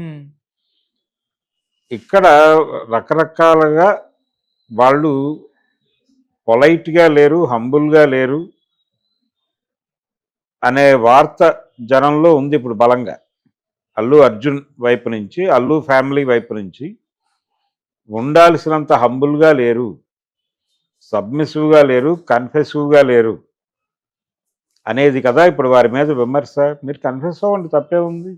హ్మ్. ఇక్కడ రకరకాలుగా వాళ్ళు పొలైట్‌గా లేరు, హంబుల్‌గా లేరు అనే వార్త జనంలో ఉంది ఇప్పుడు బలంగా. అల్లు అర్జున్ వైపు నుంచి, అల్లు ఫ్యామిలీ వైపు నుంచి ఉండాల్సినంత హంబుల్‌గా లేరు, సబ్మిసివ్‌గా లేరు, కన్ఫెసివ్‌గా లేరు అనేది కదా ఇప్పుడు వారి మీద విమర్శ. మీరు కన్ఫెస్ అవ్వండి, తప్పే ఉంది.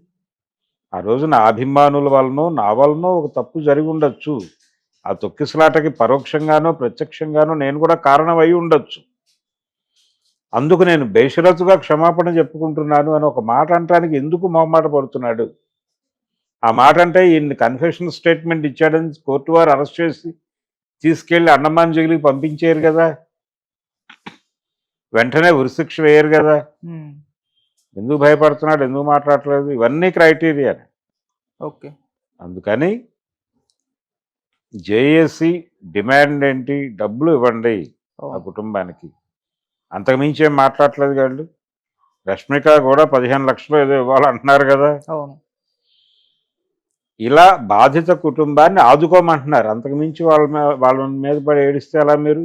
ఆ రోజు నా అభిమానుల వలనో, నా వలనో ఒక తప్పు జరిగి ఉండొచ్చు. ఆ తొక్కిసలాటకి పరోక్షంగానో, ప్రత్యక్షంగానో నేను కూడా కారణం అయి ఉండొచ్చు. అందుకు నేను బేషరతుగా క్షమాపణ చెప్పుకుంటున్నాను అని ఒక మాట అనటానికి ఎందుకు మొహమాట పడుతున్నాడు? ఆ మాట అంటే ఈయన్ని కన్ఫెషన్ స్టేట్మెంట్ ఇచ్చాడని కోర్టు వారు అరెస్ట్ చేసి తీసుకెళ్లి అండమాన్ జైలుకి పంపించేయరు కదా! వెంటనే ఉరిశిక్ష వేయరు కదా! హ్మ్. ఎందుకు భయపడుతున్నాడు? ఎందుకు మాట్లాడట్లేదు? ఇవన్నీ క్రైటీరియానే. ఓకే. అందుకని జేఏసీ డిమాండ్ ఏంటి? డబ్బులు ఇవ్వండి ఆ అవును. కుటుంబానికి. అంతకుమించి ఏం మాట్లాడట్లేదు గాళ్ళు. రష్మిక కూడా 15,00,000 ఏదో ఇవ్వాలంటున్నారు కదా! అవును. ఇలా బాధిత కుటుంబాన్ని ఆదుకోమంటున్నారు. అంతకుమించి వాళ్ళ మీద పడి ఏడిస్తే ఎలా మీరు?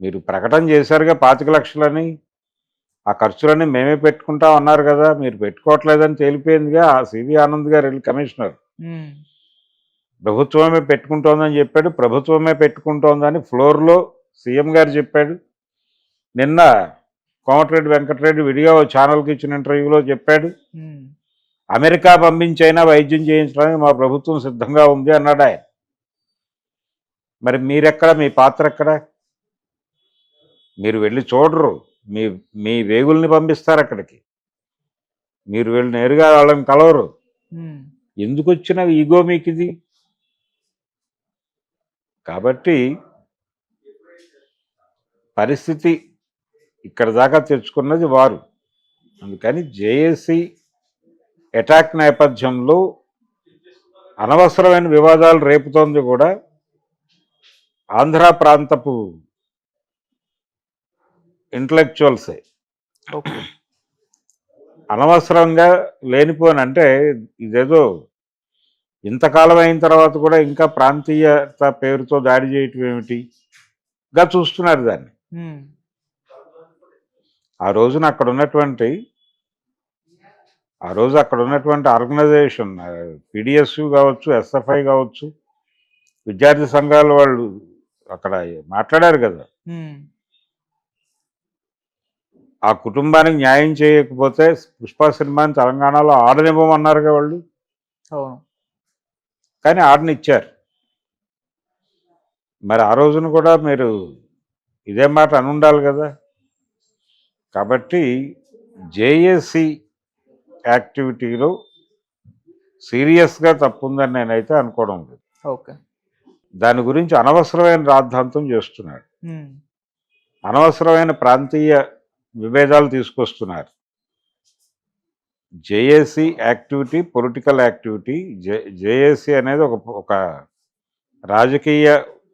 మీరు ప్రకటన చేశారుగా 25,00,000 ఆ ఖర్చులన్నీ మేమే పెట్టుకుంటాం అన్నారు కదా! మీరు పెట్టుకోవట్లేదని తేలిపోయిందిగా. ఆ సివి ఆనంద్ గారు వెళ్ళి కమిషనర్. హ్మ్. ప్రభుత్వమే పెట్టుకుంటోందని చెప్పాడు. ప్రభుత్వమే పెట్టుకుంటోందని ఫ్లోర్‌లో సీఎం గారు చెప్పాడు. నిన్న కోమటిరెడ్డి వెంకటరెడ్డి విడిగా ఓ ఛానల్‌కి ఇచ్చిన ఇంటర్వ్యూలో చెప్పాడు. హ్మ్. అమెరికా పంపించైనా వైద్యం చేయించడానికి మా ప్రభుత్వం సిద్ధంగా ఉంది అన్నాడాయన. మరి మీరెక్కడ? మీ పాత్ర ఎక్కడ? మీరు వెళ్ళి చూడరు. మీ మీ వేగుల్ని పంపిస్తారక్కడికి. మీరు వెళ్ళి నేరుగా వాళ్ళని కలవరు. హ్మ్. ఎందుకొచ్చిన ఈగో మీకిది? కాబట్టి పరిస్థితి ఇక్కడ దాకా తెచ్చుకున్నది వారు. అందుకని జేఏసీ అటాక్ నేపథ్యంలో అనవసరమైన వివాదాలు రేపుతోంది కూడా ఆంధ్ర ప్రాంతపు ఇంటలెక్చువల్సే. ఓకే. అనవసరంగా లేనిపోనంటే ఇదేదో ఇంతకాలం అయిన తర్వాత కూడా ఇంకా ప్రాంతీయత పేరుతో దాడి చేయటం ఏమిటిగా చూస్తున్నారు దాన్ని. హ్మ్. ఆ రోజున అక్కడ ఉన్నటువంటి ఆర్గనైజేషన్ పీడిఎస్యు కావచ్చు, ఎస్ఎఫ్ఐ కావచ్చు, విద్యార్థి సంఘాల వాళ్ళు అక్కడ మాట్లాడారు కదా. హ్మ్. ఆ కుటుంబానికి న్యాయం చేయకపోతే పుష్ప సినిమాని తెలంగాణలో ఆడనివ్వమన్నారుగా వాళ్ళు. అవును. కానీ ఆడనిచ్చారు. మరి ఆ రోజున కూడా మీరు ఇదే మాట అనుండాలి కదా. కాబట్టి జేఏసీ యాక్టివిటీలో సీరియస్గా తప్పుందని నేనైతే అనుకోవడం లేదు. ఓకే. దాని గురించి అనవసరమైన రాద్ధాంతం చేస్తున్నాడు. హ్మ్. అనవసరమైన ప్రాంతీయ విభేదాలు తీసుకొస్తున్నారు. JAC activity political activity. JAC అనేది ఒక రాజకీయ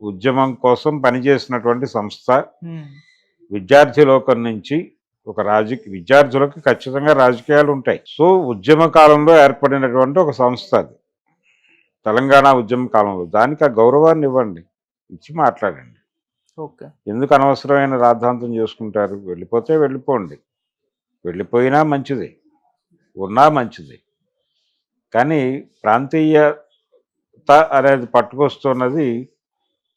ఉద్యమం కోసం పనిచేసినటువంటి సంస్థ. హ్మ్. విద్యార్థి లోకం నుంచి విద్యార్థులకు ఖచ్చితంగా రాజకీయాలు ఉంటాయి. సో ఉద్యమ కాలంలో ఏర్పడినటువంటి ఒక సంస్థ అది. తెలంగాణ ఉద్యమ కాలంలో దానికి ఆ గౌరవాన్ని ఇవ్వండి, ఇచ్చి మాట్లాడండి. ఓకే. ఎందుకు అనవసరమైన రాద్ధాంతం చేసుకుంటారు? వెళ్ళిపోతే వెళ్ళిపోండి, వెళ్ళిపోయినా మంచిది, ఉన్నా మంచిది. కానీ ప్రాంతీయత అనేది పట్టుకొస్తున్నది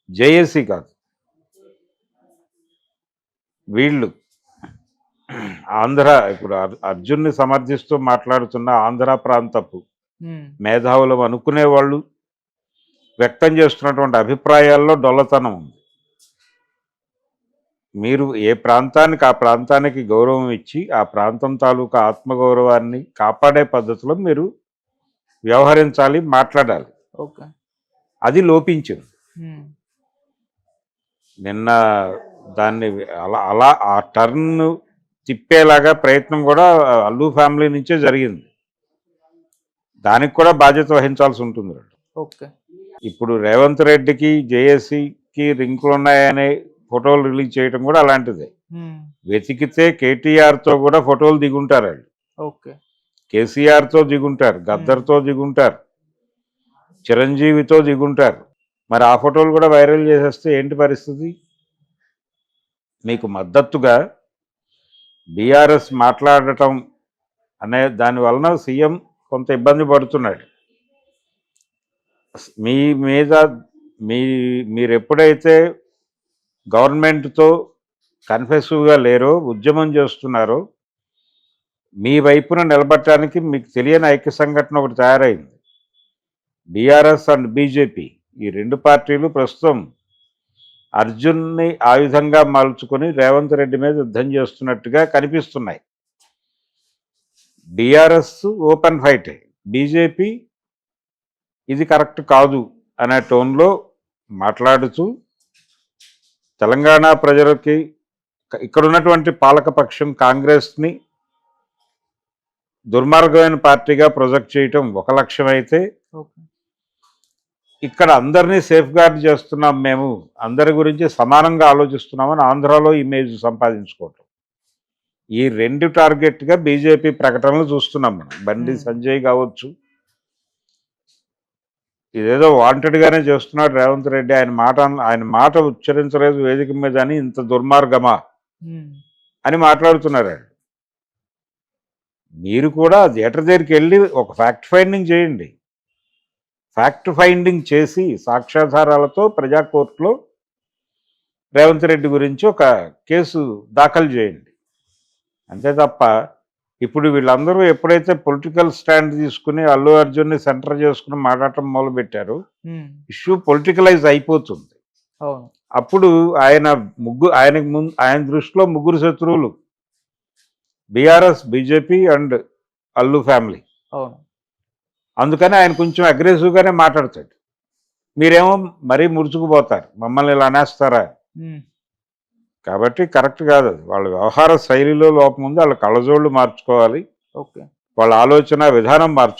జేఏసీ కాదు, వీళ్ళు. ఇప్పుడు అర్జున్ని సమర్థిస్తూ మాట్లాడుతున్న ఆంధ్ర ప్రాంతపు హ్మ్. మేధావులు అనుకునే వాళ్ళు వ్యక్తం చేస్తున్నటువంటి అభిప్రాయాల్లో డొల్లతనం ఉంది. మీరు ఏ ప్రాంతానికి ఆ ప్రాంతానికి గౌరవం ఇచ్చి ఆ ప్రాంతం తాలూకా ఆత్మగౌరవాన్ని కాపాడే పద్ధతిలో మీరు వ్యవహరించాలి, మాట్లాడాలి. ఓకే. అది లోపించింది. హ్మ్. నిన్న దాన్ని అలా అలా ఆ టర్న్ తిప్పేలాగా ప్రయత్నం కూడా అల్లు ఫ్యామిలీ నుంచే జరిగింది. దానికి కూడా బాధ్యత వహించాల్సి ఉంటుంది. ఓకే. ఇప్పుడు రేవంత్ రెడ్డికి జేఏసీకి లింకులు ఉన్నాయనే ఫోటోలు రిలీజ్ చేయడం కూడా అలాంటిదే. హ్మ్. వెతికితే కేటీఆర్తో కూడా ఫోటోలు దిగుంటారు వాళ్ళు. ఓకే. కేసీఆర్తో దిగుంటారు, గద్దర్తో దిగుంటారు, చిరంజీవితో దిగుంటారు. మరి ఆ ఫోటోలు కూడా వైరల్ చేసేస్తే ఏంటి పరిస్థితి? మీకు మద్దతుగా బీఆర్ఎస్ మాట్లాడటం అనే దాని వలన సీఎం కొంత ఇబ్బంది పడుతున్నాడు. మీ మీద మీరు ఎప్పుడైతే గవర్నమెంట్తో కన్ఫెసివ్గా లేరో, ఉద్యమం చేస్తున్నారో, మీ వైపున నిలబడటానికి మీకు తెలియని ఐక్య సంఘటన ఒకటి తయారైంది. బీఆర్ఎస్ అండ్ బీజేపీ ఈ రెండు పార్టీలు ప్రస్తుతం అర్జున్ని ఆయుధంగా మలుచుకొని రేవంత్ రెడ్డి మీద యుద్ధం చేస్తున్నట్టుగా కనిపిస్తున్నాయి. బీఆర్ఎస్ ఓపెన్ ఫైటే, బీజేపీ ఇది కరెక్ట్ కాదు అనే టోన్లో మాట్లాడుతూ తెలంగాణ ప్రజలకి ఇక్కడ ఉన్నటువంటి పాలకపక్షం కాంగ్రెస్ని దుర్మార్గమైన పార్టీగా ప్రొజెక్ట్ చేయటం ఒక లక్ష్యం అయితే, ఓకే. ఇక్కడ అందరినీ సేఫ్ గార్డ్ చేస్తున్నాం, మేము అందరి గురించి సమానంగా ఆలోచిస్తున్నామని ఆంధ్రాలో ఇమేజ్ సంపాదించుకోవటం, ఈ రెండు టార్గెట్గా బీజేపీ ప్రకటనలు చూస్తున్నాం మనం. బండి సంజయ్ కావచ్చు, ఇదేదో వాంటెడ్గానే చేస్తున్నాడు రేవంత్ రెడ్డి, ఆయన మాట ఉచ్చరించలేదు వేదిక మీద అని ఇంత దుర్మార్గమా అని మాట్లాడుతున్నారు. మీరు కూడా థియేటర్ దగ్గరికి వెళ్ళి ఒక ఫ్యాక్ట్ ఫైండింగ్ చేయండి. ఫ్యాక్ట్ ఫైండింగ్ చేసి సాక్ష్యాధారాలతో ప్రజా కోర్టులో రేవంత్ రెడ్డి గురించి ఒక కేసు దాఖలు చేయండి. అంతే తప్ప ఇప్పుడు వీళ్ళందరూ ఎప్పుడైతే పొలిటికల్ స్టాండ్ తీసుకుని అల్లు అర్జున్ని సెంటర్ చేసుకుని మాట్లాడటం మొదలుపెట్టారు, ఇష్యూ పొలిటికలైజ్ అయిపోతుంది. అప్పుడు ఆయన దృష్టిలో ముగ్గురు శత్రువులు, BRS, BJP and Allu family. అందుకని ఆయన కొంచెం అగ్రెసివ్గానే మాట్లాడతాడు. మీరేమో మరీ ముడుచుకుపోతారు, మమ్మల్ని ఇలా అనేస్తారా. కాబట్టి కరెక్ట్ కాదు అది. వాళ్ళ వ్యవహార శైలిలో లోపం ఉంది, వాళ్ళ కళ్ళజోళ్ళు మార్చుకోవాలి, వాళ్ళ ఆలోచన విధానం మార్చుకోవాలి.